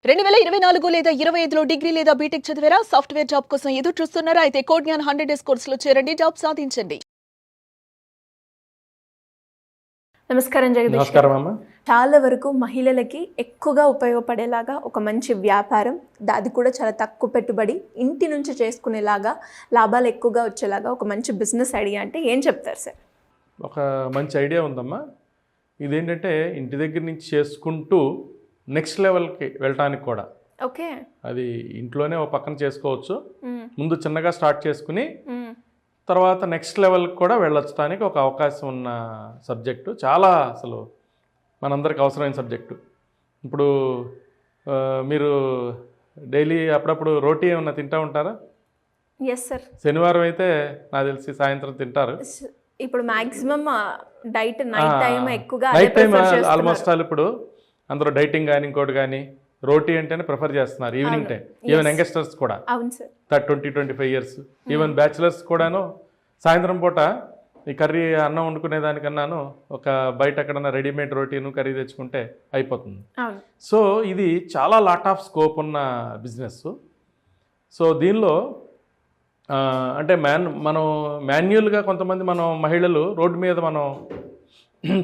2024 లేదా 25లో డిగ్రీ లేదా బీటెక్ చదివారా? సాఫ్ట్వేర్ జాబ్ కోసం ఎదురు చూస్తున్నారా? అయితే కోడ్ జ్ఞాన్ 100 డేస్ కోర్సులో చేరండి, జాబ్ సాధించండి. నమస్కారం జగదీష్. నమస్కారం అమ్మ. చాలా వరకు మహిళలకి ఎక్కువగా ఉపయోగపడేలాగా ఒక మంచి వ్యాపారం, అది కూడా చాలా తక్కువ పెట్టుబడి, ఇంటి నుంచి చేసుకునేలాగా లాభాలు ఎక్కువగా వచ్చేలాగా ఒక మంచి బిజినెస్ ఐడియా అంటే ఏం చెప్తారు సార్? ఒక మంచి ఐడియా ఉందమ్మా. ఇదేంటంటే ఇంటి దగ్గర నుంచి చేసుకుంటూ నెక్స్ట్ లెవెల్కి వెళ్ళటానికి కూడా. ఓకే. అది ఇంట్లోనే ఒక పక్కన చేసుకోవచ్చు. ముందు చిన్నగా స్టార్ట్ చేసుకుని తర్వాత నెక్స్ట్ లెవెల్కి కూడా వెళ్ళొచ్చడానికి ఒక అవకాశం ఉన్న సబ్జెక్టు. చాలా అసలు మనందరికి అవసరమైన సబ్జెక్టు. ఇప్పుడు మీరు డైలీ అప్పుడప్పుడు రోటీ ఏమన్నా తింటూ ఉంటారా? Yes sir. శనివారం అయితే నాకు తెలిసి సాయంత్రం తింటారు. ఇప్పుడు మ్యాక్సిమం డైట్ నైట్ టైం ఎక్కువగా నైట్ టైం ఆల్మోస్ట్ ఆల్ ఇప్పుడు అందరూ డైటింగ్ కానీ ఇంకోటి కానీ రోటీ అంటేనే ప్రిఫర్ చేస్తున్నారు ఈవినింగ్ టైం. ఈవెన్ యంగస్టర్స్ కూడా. అవును సార్. 20-25 ఇయర్స్ ఈవెన్ బ్యాచులర్స్ కూడాను సాయంత్రం పూట ఈ కర్రీ అన్నం వండుకునేదానికన్నాను ఒక బయట ఎక్కడన్నా రెడీమేడ్ రోటీను కర్రీ తెచ్చుకుంటే అయిపోతుంది. సో ఇది చాలా లాట్ ఆఫ్ స్కోప్ ఉన్న బిజినెస్. సో దీనిలో అంటే మనం మాన్యువల్గా కొంతమంది మనం మహిళలు రోడ్డు మీద మనం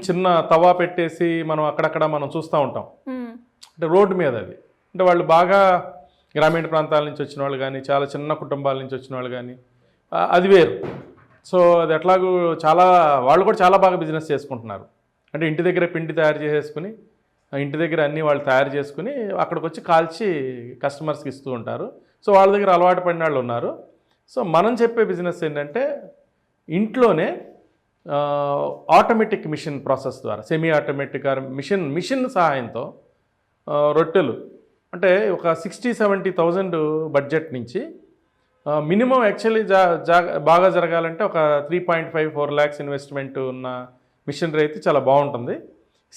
చిన్న తవా పెట్టేసి మనం అక్కడక్కడ మనం చూస్తూ ఉంటాం. అంటే రోడ్డు మీద అది అంటే వాళ్ళు బాగా గ్రామీణ ప్రాంతాల నుంచి వచ్చిన వాళ్ళు కానీ చాలా చిన్న కుటుంబాల నుంచి వచ్చిన వాళ్ళు కానీ అది వేరు. సో అది ఎట్లాగూ వాళ్ళు కూడా చాలా బాగా బిజినెస్ చేసుకుంటున్నారు. అంటే ఇంటి దగ్గర పిండి తయారు చేసేసుకుని ఇంటి దగ్గర అన్నీ వాళ్ళు తయారు చేసుకుని అక్కడికి వచ్చి కాల్చి కస్టమర్స్కి ఇస్తూ ఉంటారు. సో వాళ్ళ దగ్గర అలవాటు పడిన వాళ్ళు ఉన్నారు. సో మనం చెప్పే బిజినెస్ ఏంటంటే ఇంట్లోనే ఆటోమేటిక్ మిషన్ ప్రాసెస్ ద్వారా సెమీ ఆటోమేటిక్ మిషన్ సహాయంతో రొట్టెలు అంటే ఒక 60-70,000 బడ్జెట్ నుంచి మినిమం యాక్చువల్లీ బాగా జరగాలంటే ఒక 3.5-4 lakhs ఇన్వెస్ట్మెంట్ ఉన్న మిషనరీ అయితే చాలా బాగుంటుంది.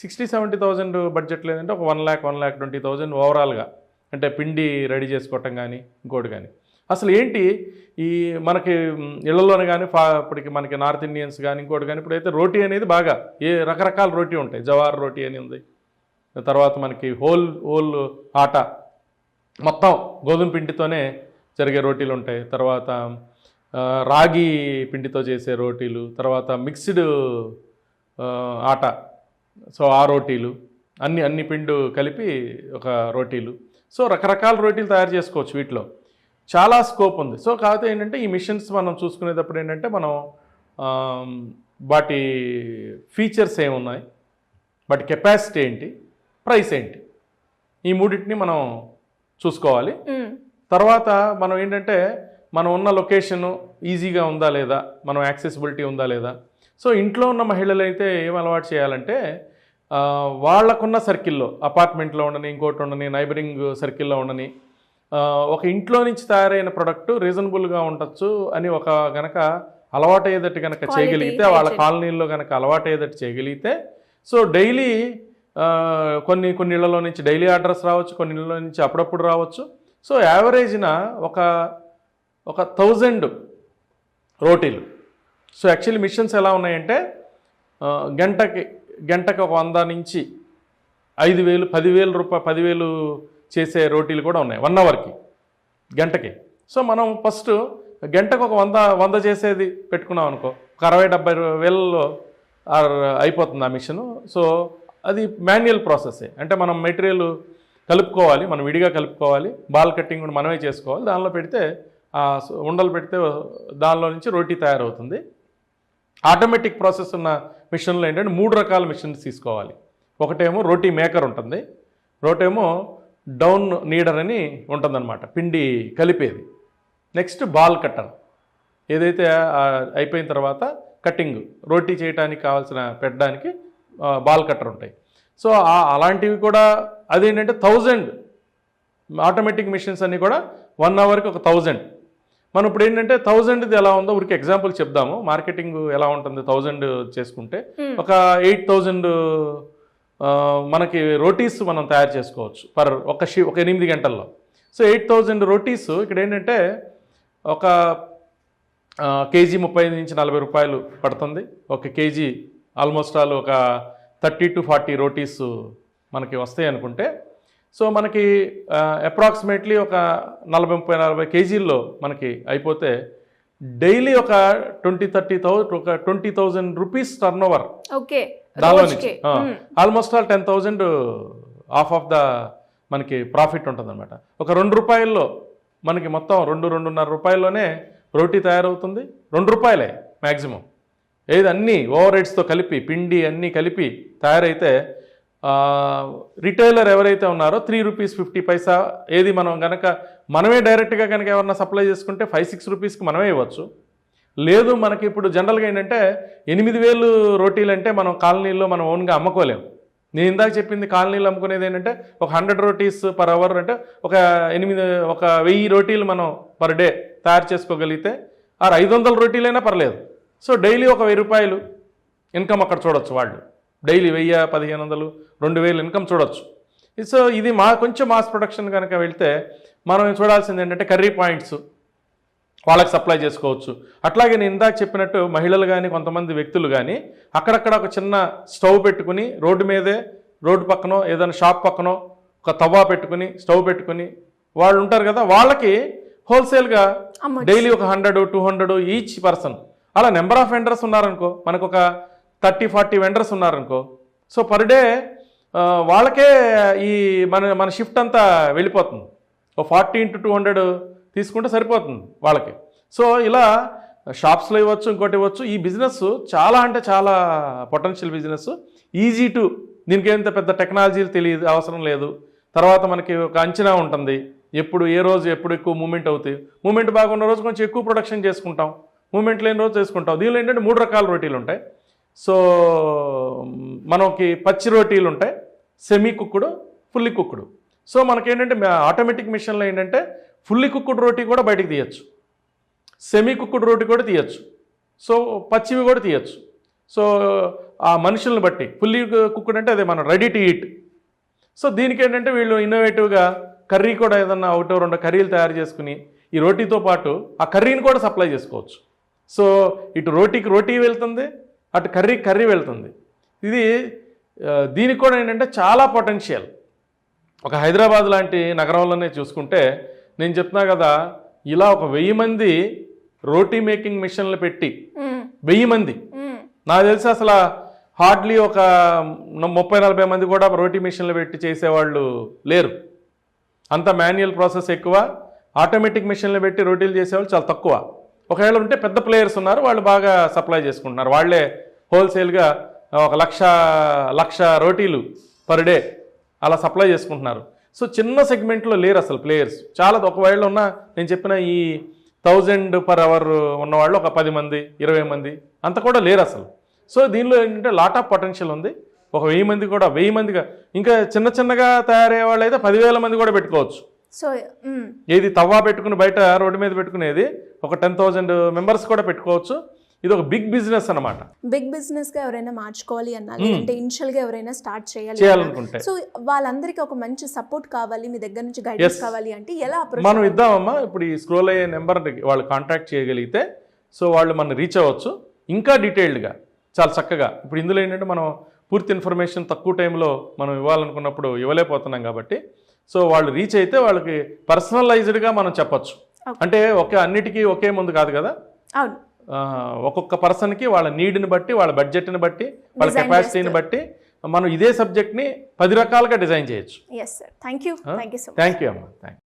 60-70,000 బడ్జెట్ లేదంటే ఒక 1,20,000 ఓవరాల్గా అంటే పిండి రెడీ చేసుకోవటం కానీ ఇంకోటి కానీ. అసలు ఏంటి ఈ మనకి ఇళ్లలోనే కానీ ఇప్పటికి మనకి నార్త్ ఇండియన్స్ కానీ ఇంకోటి కానీ ఇప్పుడైతే రోటీ అనేది బాగా రకరకాల రోటీ ఉంటాయి. జవార్ రోటీ అని ఉంది, తర్వాత మనకి హోల్ ఆటా మొత్తం గోధుమ పిండితోనే జరిగే రోటీలు ఉంటాయి, తర్వాత రాగి పిండితో చేసే రోటీలు, తర్వాత మిక్స్డ్ ఆటా సో ఆ రోటీలు అన్ని పిండి కలిపి ఒక రోటీలు. సో రకరకాల రోటీలు తయారు చేసుకోవచ్చు. వీటిలో చాలా స్కోప్ ఉంది. సో కాకపోతే ఏంటంటే ఈ మిషన్స్ మనం చూసుకునేటప్పుడు ఏంటంటే మనం వాటి ఫీచర్స్ ఏమున్నాయి, వాటి కెపాసిటీ ఏంటి, ప్రైస్ ఏంటి, ఈ మూడింటిని మనం చూసుకోవాలి. తర్వాత మనం ఏంటంటే మనం ఉన్న లొకేషను ఈజీగా ఉందా లేదా, మనం యాక్సెసిబిలిటీ ఉందా లేదా. సో ఇంట్లో ఉన్న మహిళలు అయితే ఏం అలవాటు చేయాలంటే వాళ్ళకున్న సర్కిల్లో అపార్ట్మెంట్లో ఉండని, ఇంకోటి ఉండని, నైబరింగ్ సర్కిల్లో ఉండని ఒక ఇంట్లో నుంచి తయారైన ప్రొడక్ట్ రీజనబుల్గా ఉండొచ్చు అని ఒక గనక అలవాటు అయ్యేటట్టు కనుక చేయగలిగితే, వాళ్ళ కాలనీల్లో కనుక అలవాటు అయ్యేటట్టు చేయగలిగితే సో డైలీ కొన్ని ఇళ్లలో నుంచి డైలీ ఆర్డర్స్ రావచ్చు, కొన్ని ఇళ్ల నుంచి అప్పుడప్పుడు రావచ్చు. సో యావరేజ్న ఒక 1000 రోటీలు. సో యాక్చువల్లీ మిషన్స్ ఎలా ఉన్నాయంటే గంటకి ఒక 100 నుంచి 5,000 10,000 చేసే రోటీలు కూడా ఉన్నాయి 1 అవర్కి, గంటకి. సో మనం ఫస్ట్ గంటకు ఒక 100 చేసేది పెట్టుకున్నాం అనుకో, ఒక 60-70 వేలలో అయిపోతుంది ఆ మిషను. సో అది మాన్యువల్ ప్రాసెసే. అంటే మనం మెటీరియల్ కలుపుకోవాలి, మనం విడిగా కలుపుకోవాలి, బాల్ కట్టింగ్ కూడా మనమే చేసుకోవాలి. దానిలో పెడితే ఉండలు పెడితే దానిలో నుంచి రోటీ తయారవుతుంది. ఆటోమేటిక్ ప్రాసెస్ ఉన్న మిషన్లో ఏంటంటే 3 రకాల మిషన్స్ తీసుకోవాలి. ఒకటేమో రోటీ మేకర్ ఉంటుంది, ఒకటేమో డౌన్ నీడర్ అని ఉంటుందన్నమాట, పిండి కలిపేది. నెక్స్ట్ బాల్ కట్టర్, ఏదైతే అయిపోయిన తర్వాత కటింగ్ రోటీ చేయడానికి కావాల్సిన పెట్టడానికి బాల్ కట్టర్ ఉంటాయి. సో అలాంటివి కూడా అదేంటంటే 1000 ఆటోమేటిక్ మిషన్స్ అన్నీ కూడా 1 అవర్కి ఒక 1000. మనం ఇప్పుడు ఏంటంటే 1000ది ఎలా ఉందో ఊరికి ఎగ్జాంపుల్ చెప్దాము. మార్కెటింగ్ ఎలా ఉంటుంది 1000 చేసుకుంటే ఒక 8,000 మనకి రోటీస్ మనం తయారు చేసుకోవచ్చు ఒక 8 గంటల్లో. సో 8,000 రోటీస్ ఇక్కడ ఏంటంటే ఒక కేజీ 35-40 రూపాయలు పడుతుంది. ఒక కేజీ ఆల్మోస్ట్ ఆల్ ఒక 30 to 40 రోటీస్ మనకి వస్తాయి అనుకుంటే సో మనకి అప్రాక్సిమేట్లీ ఒక 40 కేజీల్లో మనకి అయిపోతే డైలీ ఒక 20,000 రూపీస్ టర్న్ ఓవర్ ఓకే దానిలో నుంచి ఆల్మోస్ట్ ఆల్ 10,000 ఆఫ్ ద మనకి ప్రాఫిట్ ఉంటుంది అనమాట. ఒక 2 రూపాయల్లో మనకి మొత్తం 2-2.5 రూపాయల్లోనే రోటీ తయారవుతుంది. 2 రూపాయలే మ్యాక్సిమం. ఏది అన్నీ ఓవర్ హెడ్స్తో కలిపి పిండి అన్నీ కలిపి తయారైతే రిటైలర్ ఎవరైతే ఉన్నారో 3 రూపీస్ 50 పైసా ఏది మనం కనుక మనమే డైరెక్ట్గా కనుక ఎవరన్నా సప్లై చేసుకుంటే 5-6 రూపీస్కి మనమే ఇవ్వచ్చు. లేదు మనకి ఇప్పుడు జనరల్గా ఏంటంటే 8,000 రోటీలు అంటే మనం కాలనీల్లో మనం ఓన్గా అమ్ముకోలేము. నేను ఇందాక చెప్పింది కాలనీలో అమ్ముకునేది ఏంటంటే ఒక 100 రోటీస్ పర్ అవర్ అంటే ఒక 1000 రోటీలు మనం పర్ డే తయారు చేసుకోగలిగితే 500 రోటీలైనా పర్లేదు. సో డైలీ ఒక 1000 రూపాయలు ఇన్కమ్ అక్కడ చూడొచ్చు. వాళ్ళు డైలీ 1000, 1,500, 2,000 ఇన్కమ్ చూడొచ్చు. సో ఇది కొంచెం మాస్ ప్రొడక్షన్ కనుక వెళ్తే మనం చూడాల్సింది ఏంటంటే కర్రీ పాయింట్స్ వాళ్ళకి సప్లై చేసుకోవచ్చు. అట్లాగే నేను ఇందాక చెప్పినట్టు మహిళలు కానీ కొంతమంది వ్యక్తులు కానీ అక్కడక్కడ ఒక చిన్న స్టవ్ పెట్టుకుని రోడ్డు పక్కనో ఏదైనా షాప్ పక్కనో ఒక తవ్వా పెట్టుకుని స్టవ్ పెట్టుకుని వాళ్ళు ఉంటారు కదా, వాళ్ళకి హోల్సేల్గా డైలీ ఒక 100-200 ఈచ్ పర్సన్ అలా నెంబర్ ఆఫ్ వెండర్స్ ఉన్నారనుకో, మనకు ఒక 30-40 వెండర్స్ ఉన్నారనుకో, సో పర్ డే వాళ్ళకే ఈ మన షిఫ్ట్ అంతా వెళ్ళిపోతుంది. ఓ 40 into 200 తీసుకుంటే సరిపోతుంది వాళ్ళకి. సో ఇలా షాప్స్లో ఇవ్వచ్చు, ఇంకోటి ఇవ్వచ్చు. ఈ బిజినెస్ చాలా అంటే చాలా పొటెన్షియల్ బిజినెస్. ఈజీ టు, దీనికి ఎంత పెద్ద టెక్నాలజీలు తెలియదు, అవసరం లేదు. తర్వాత మనకి ఒక అంచనా ఉంటుంది, ఎప్పుడు ఏ రోజు ఎప్పుడు ఎక్కువ మూమెంట్ అవుతాయి. మూమెంట్ బాగున్న రోజు కొంచెం ఎక్కువ ప్రొడక్షన్ చేసుకుంటాం, మూమెంట్ లేని రోజు చేసుకుంటాం. దీనిలో ఏంటంటే 3 రకాల రోటీలు ఉంటాయి. సో మనకి పచ్చి రోటీలు ఉంటాయి, సెమీ కుక్కుడు, ఫుల్లీ కుక్కుడు. సో మనకేంటంటే ఆటోమేటిక్ మిషన్లో ఏంటంటే ఫుల్లీ కుక్కుడు రోటీ కూడా బయటికి తీయచ్చు, సెమీ కుక్కుడు రోటీ కూడా తీయచ్చు, సో పచ్చివి కూడా తీయచ్చు. సో ఆ మనుషులను బట్టి ఫుల్లీ కుక్కుడు అంటే అదే మనం రెడీ టు ఈట్. సో దీనికి ఏంటంటే వీళ్ళు ఇన్నోవేటివ్గా కర్రీ కూడా ఏదన్నా 1-2 కర్రీలు తయారు చేసుకుని ఈ రోటీతో పాటు ఆ కర్రీని కూడా సప్లై చేసుకోవచ్చు. సో ఇటు రోటీకి రోటీ వెళ్తుంది, అటు కర్రీ వెళ్తుంది. ఇది దీనికి కూడా ఏంటంటే చాలా పొటెన్షియల్. ఒక హైదరాబాద్ లాంటి నగరంలోనే చూసుకుంటే నేను చెప్తున్నా కదా, ఇలా ఒక 1000 మంది రోటీ మేకింగ్ మిషన్లు పెట్టి 1000 మంది, నాకు తెలిసి అసలు హార్డ్లీ ఒక 30-40 మంది కూడా రోటీ మిషన్లు పెట్టి చేసేవాళ్ళు లేరు. అంత మాన్యువల్ ప్రాసెస్ ఎక్కువ. ఆటోమేటిక్ మిషన్లు పెట్టి రోటీలు చేసేవాళ్ళు చాలా తక్కువ. ఒకవేళ ఉంటే పెద్ద ప్లేయర్స్ ఉన్నారు, వాళ్ళు బాగా సప్లై చేసుకుంటున్నారు. వాళ్ళే హోల్సేల్గా 1,00,000 రోటీలు పర్ డే అలా సప్లై చేసుకుంటున్నారు. సో చిన్న సెగ్మెంట్లో లేరు అసలు ప్లేయర్స్. చాలా ఒకవేళ ఉన్న నేను చెప్పిన ఈ 1000 per hour ఉన్నవాళ్ళు ఒక 10 మంది 20 మంది అంత కూడా లేరు అసలు. సో దీనిలో ఏంటంటే లాట్ ఆఫ్ పొటెన్షియల్ ఉంది. ఒక 1000 మంది కూడా 1000 మందిగా, ఇంకా చిన్నగా తయారయ్యే వాళ్ళు అయితే 10,000 మంది కూడా పెట్టుకోవచ్చు. సో ఏది తవ్వా పెట్టుకుని బయట రోడ్డు మీద పెట్టుకునేది ఒక 10,000 మెంబర్స్ కూడా పెట్టుకోవచ్చు. ఇది ఒక బిగ్ బిజినెస్ అన్నమాట. బిగ్ బిజినెస్ గా ఎవరైనా మార్చుకోవాలి అన్నా, అంటే ఇనిషియల్ గా ఎవరైనా స్టార్ట్ చేయాలనుకుంటే, సో వాళ్ళందరికీ ఒక మంచి సపోర్ట్ కావాలి, మీ దగ్గర నుంచి గైడెన్స్ కావాలి అంటే ఎలా అప్రోచ్ మనం ఇద్దామమ్మా. ఇప్పుడు ఈ స్క్రోల్ అయ్యే నెంబర్ వాళ్ళు కాంటాక్ట్ చేయగలిగితే సో వాళ్ళు మనం రీచ్ అవ్వచ్చు ఇంకా డీటెయిల్డ్గా చాలా చక్కగా. ఇప్పుడు ఇందులో ఏంటంటే మనం పూర్తి ఇన్ఫర్మేషన్ తక్కువ టైంలో మనం ఇవ్వాలనుకున్నప్పుడు ఇవ్వలేకపోతున్నాం కాబట్టి, సో వాళ్ళు రీచ్ అయితే వాళ్ళకి పర్సనలైజ్డ్గా మనం చెప్పచ్చు. అంటే అన్నిటికీ ఒకే ముందు కాదు కదా, అవును, ఒక్కొక్క పర్సన్కి వాళ్ళ నీడ్ని బట్టి, వాళ్ళ బడ్జెట్ని బట్టి, వాళ్ళ కెపాసిటీని బట్టి మనం ఇదే సబ్జెక్ట్ని 10 రకాలుగా డిజైన్ చేయొచ్చు. Yes sir, thank you so much. Thank you అమ్మా, థ్యాంక్ యూ.